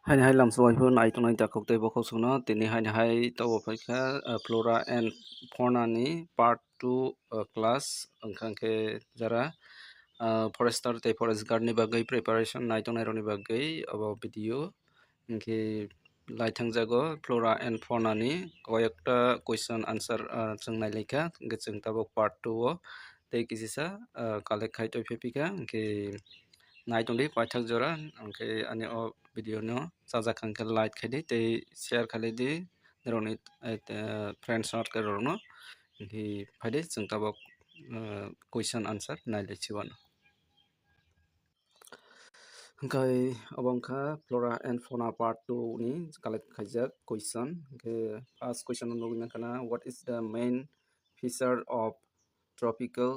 Hai lamsoi ai tunai ta koktai bokho suno tini hai to paika flora and fauna ni part 2 class angkang ke jara forester te forest guard ni bagai preparation nai tonai roni bagai abo video ingke laithang jago flora and fauna ni koyekta question answer songnai lekha ingke chung tabok part 2 o tei kisisa collect khai toi phepika ingke nai tongdi paithak jora angke ani o video no sajak angke like khai di tei share khai di roni friends circle rono ingke phaide chung tabok question answer nai lechiwano Hingkai abangkha flora and fauna part 2 ni collect khaijak question ke first question no nugna kana what is the main feature of tropical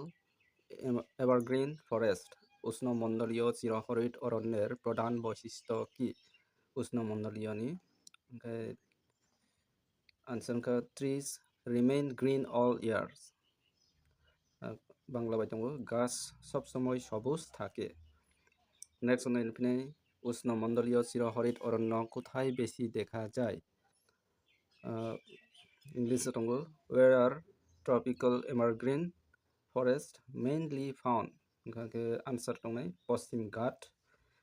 evergreen forest উষ্ণমণ্ডলীয় চিরহরিৎ অরণ্যের প্রধান বৈশিষ্ট্য কি উষ্ণমণ্ডলীয় ni hingkai answer ka trees remain green all years Bangla bai tongo গাছ সবসময় সবুজ থাকে নেক্সট অন এখানে উষ্ণমণ্ডলীয় চিরহরিৎ অরণ্য কোথায় বেশি দেখা যায় ইংলিশে tongo where are tropical evergreen forest mainly found hingke answer tongnai Paschim Ghat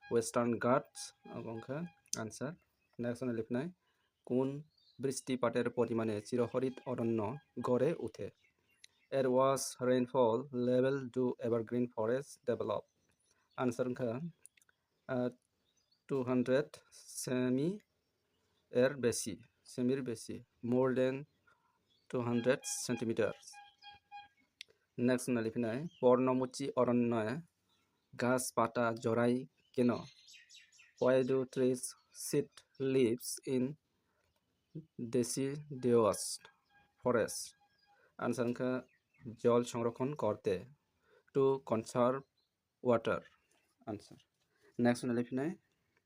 Western Ghats abongkha answer next on লিখনাই কোন বৃষ্টিপাতের পরিমাণে চিরহরিৎ অরণ্য গড়ে ওঠে There was rainfall level to evergreen forest develop answer ka 200 semi এর বেশি সেমির বেশি more than 200 centimeters next না লিখনাই পর্ণমোচী অরণ্যে গাছ পাতা জড়াই কেন why do trees sit leaves in deciduous forest answer ka জল সংরক্ষণ করতে to conserve water answer next na লিখনাই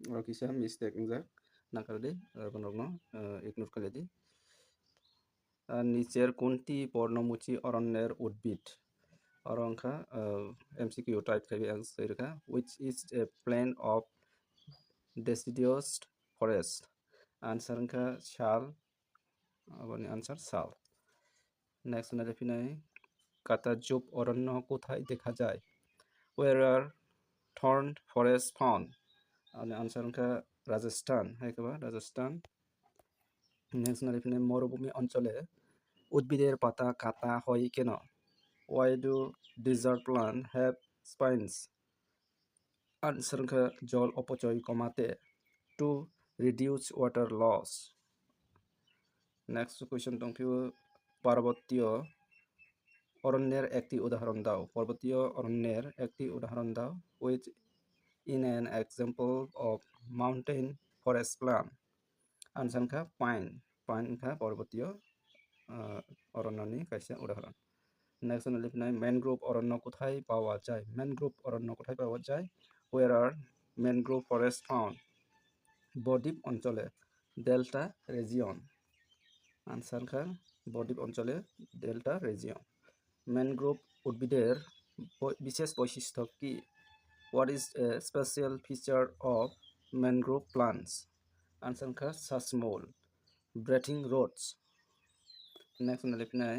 और किसा mistake इंजा ना कर दे बनरनो ignore कर दे নিচের কোনটি পর্ণমোচী অরণ্যের উদ্ভিদ অরংখা MCQ টাইপ খাইবে आंसर का which is a plant of deciduous forest answer का শাল আবারনি आंसर শাল নেক্সট না দেখিনাই কাতাজুপ অরণ্য কোথায় দেখা যায় where are thorn forest found and answer का राजस्थान है कबा राजस्थान नेक्स्ट ना देখিনাই মরুভূমি অঞ্চলে উদ্ভিদের পাতা কাটা হয় কেন why do desert plants have spines answer ka জল অপচয় কমাতে to reduce water loss next question tongpiu পার্বতীয় অরণ্যের একটি উদাহরণ দাও পার্বতীয় অরণ্যের একটি উদাহরণ দাও which in an example of mountain forest plant answer ka pine pine ka পার্বতীয় অরণ্যনি kaisa উদাহরণ next one লিখনাই ম্যানগ্রোভ অরণ্য কোথায় পাওয়া যায় ম্যানগ্রোভ অরণ্য কোথায় পাওয়া যায় where are mangrove forest found বদ্বীপ অঞ্চলে ডেল্টা রিজিয়ন আনসার কা বদ্বীপ অঞ্চলে ডেল্টা রিজিয়ন ম্যানগ্রোভ উদ্ভিদের বিশেষ বৈশিষ্ট্য কি what is a special feature of mangrove plants answer কা শ্বাসমূল breathing roots next one লিখনাই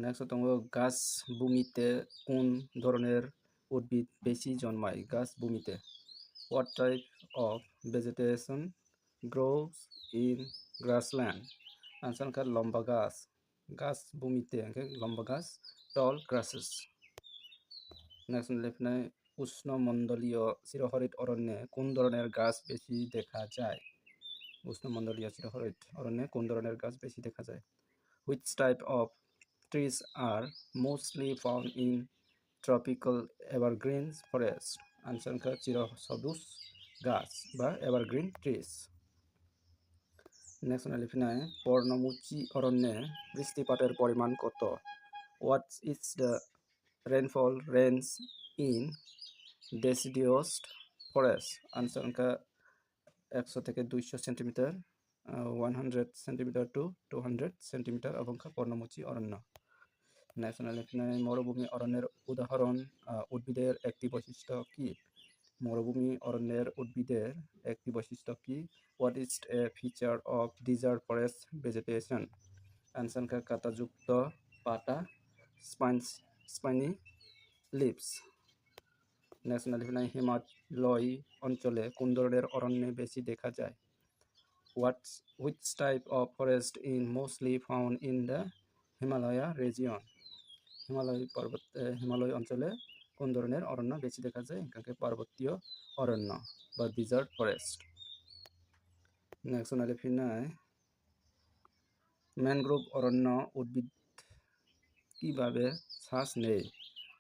নেক্সট tongo গাছ ভূমিতে কোন ধরনের উদ্ভিদ বেশি জন্মায় গাছ ভূমিতে what type of vegetation grows in grassland answer ka লম্বা গাছ গাছ ভূমিতে লম্বা গাছ tall grasses next লিখনাই উষ্ণমণ্ডলীয় চিরহরিৎ অরণ্যে কোন ধরনের গাছ বেশি দেখা যায় উষ্ণমণ্ডলীয় চিরহরিৎ অরণ্যে কোন ধরনের গাছ বেশি দেখা যায় which type of trees are mostly found in tropical evergreen forest answer ka চিরসবুজ গাছ বা evergreen trees next one লিখনাই পর্ণমোচী অরণ্যে বৃষ্টিপাতের পরিমাণ কত what is the rainfall range in deciduous forest answer ka 100 থেকে 200 সেন্টিমিটার 100 সেন্টিমিটার to 200 সেন্টিমিটার অবংখ্যা পর্ণমোচী অরণ্য ন্যাশনাল লিখনাই মরুভূমি অরণ্যের উদাহরণ উদ্ভিদের একটি বৈশিষ্ট্য কি মরুভূমি অরণ্যের উদ্ভিদের একটি বৈশিষ্ট্য কি? What is a feature of desert forest vegetation? Answer কাঁটাযুক্ত পাতা, স্পাইনি লিভস। ন্যাশনাল হিমালয় অঞ্চলে কোন ধরনের অরণ্য বেশি দেখা যায়? Which type of forest is mostly found in the Himalaya region? Himalaya অঞ্চলে কোন ধরনের অরণ্য বেশি দেখা যায়? এখানে পার্বতীয় অরণ্য বা ডিজার্ট ফরেস্ট। ন্যাশনাল ম্যানগ্রোভ অরণ্য উদ্ভিদ কিভাবে শ্বাস নেয়?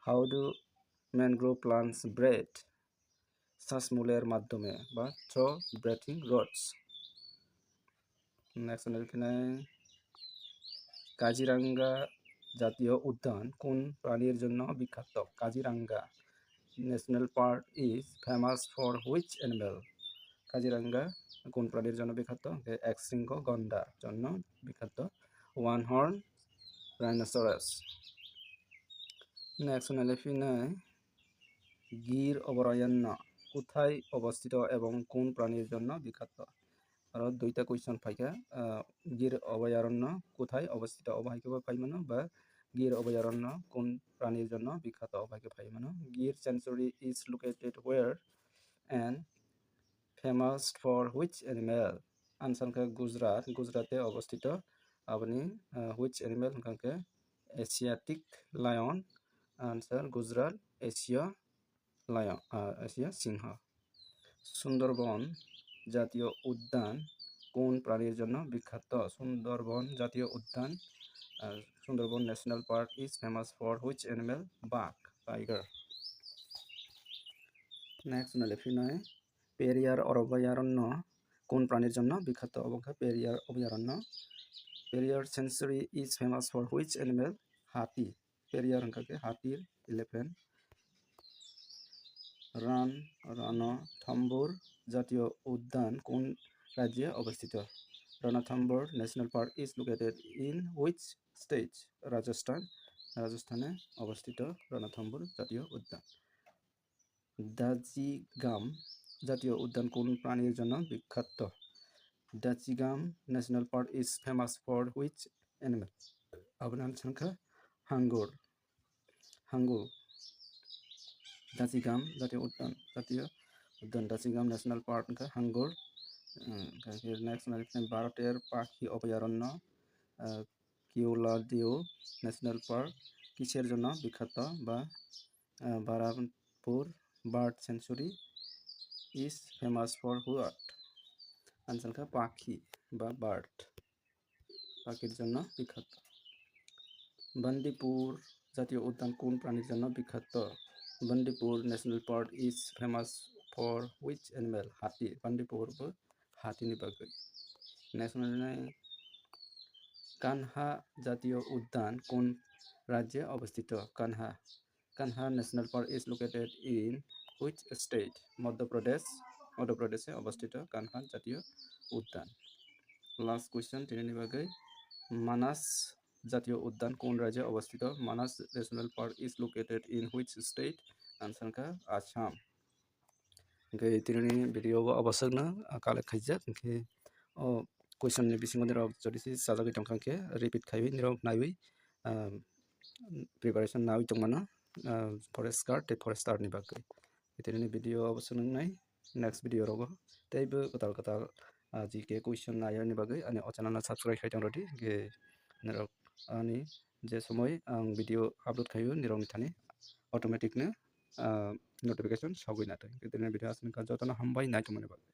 How do mangrove plants breathe? শ্বাসমূলের মাধ্যমে বা through breathing roots. National Kaziranga জাতীয় উদ্যান কোন প্রাণীর জন্য বিখ্যাত? Kaziranga national park is famous for which animal? Kaziranga কোন প্রাণীর জন্য বিখ্যাত? একশৃঙ্গ গন্ডার জন্য বিখ্যাত। One horn rhinoceros. National Gir অভয়ারণ্য কোথায় অবস্থিত এবং কোন প্রাণীর জন্য বিখ্যাত? আরও দুইটা কুয়েশন পাইকা। গির অভয়ারণ্য কোথায় অবস্থিত অবহাইকে পাইমানো বা গির অভয়ারণ্য কোন প্রাণীর জন্য বিখ্যাত অবহাইকে পাইমানো। Gir sanctuary is located where and famous for which animal? Answer গুজরাটে অবস্থিত। আপনি হুইচ অ্যানিমেল কাকে Asiatic lion. Answer Gujarat Asia lion Asia সিংহ। সুন্দরবন জাতীয় উদ্যান কোন প্রাণীর জন্য বিখ্যাত? সুন্দরবন জাতীয় উদ্যান Sundarban national park is famous for which animal? বাঘ টাইগার। পেরিয়ার অভয়ারণ্য কোন প্রাণীর জন্য বিখ্যাত? পেরিয়ার অভয়ারণ্য Periyar sanctuary is famous for which animal? হাতি। পেরিয়ার হাতির এলিফ্যান্ট। রণথম্বুর জাতীয় উদ্যান কোন রাজ্যে অবস্থিত? Ranthambore national park is located in which state? রাজস্থানে অবস্থিত রণথম্বুর জাতীয় উদ্যান। দাজিগাম জাতীয় উদ্যান কোন প্রাণীর জন্য বিখ্যাত? Dachigam national park is famous for which animal? আপনার সংখ্যা হাঙ্গর। দাজিগাম জাতীয় উদ্যান দাজিগাম ন্যাশনাল পার্ক হাঙ্গর। ভারতের পাখি অভয়ারণ্য কিওলাদেও ন্যাশনাল পার্ক কিসের জন্য বিখ্যাত? বা Baranpur bird sanctuary is famous for what? Answer পাখি বা বার্ড পাখির জন্য বিখ্যাত। বান্দিপুর জাতীয় উদ্যান কোন প্রাণীর জন্য বিখ্যাত? Bandipur national park is famous for which animal? হাতি। বান্দিপুর হাতিনি বাগৈ। ন্যাশনাল কানহা জাতীয় উদ্যান কোন রাজ্যে অবস্থিত? Kanha national park is located in which state? মধ্যপ্রদেশে অবস্থিত কানহা জাতীয় উদ্যান। লাস্ট কোয়েশ্চন তিনি বাগৈ মানাস জাতীয় উদ্যান কোন রাজ্যে অবস্থিত? Manas national park is located in which state? Answer Assam. তিনি ভিডিও আবশ্যক কালেक्ट खाइजाक कुइसन नि बिसिङाव निरक जदिसि साजागै दंखांखे रिपिट खाइबै निरक नाइबै प्रिपारेसन नाइ दंमानो फरेस्ट गार्ड ते फरेस्टार नि बागै इतने भिडियो अवश्य नाइ नेक्स्ट भिडियो रगो तैबो कताल जी के कुइसन नाय नि बागै अनि अचानक सब्सक्राइब खाइदों रदि गे निरक अनि जे समय आं भिडियो आपलोड खाइयो निरक नि अटोमेटिक नो नोटिफिकेशन सगै नाथों इतने भिडियो आसनका जतन हामबाय नाइथमोन बागै।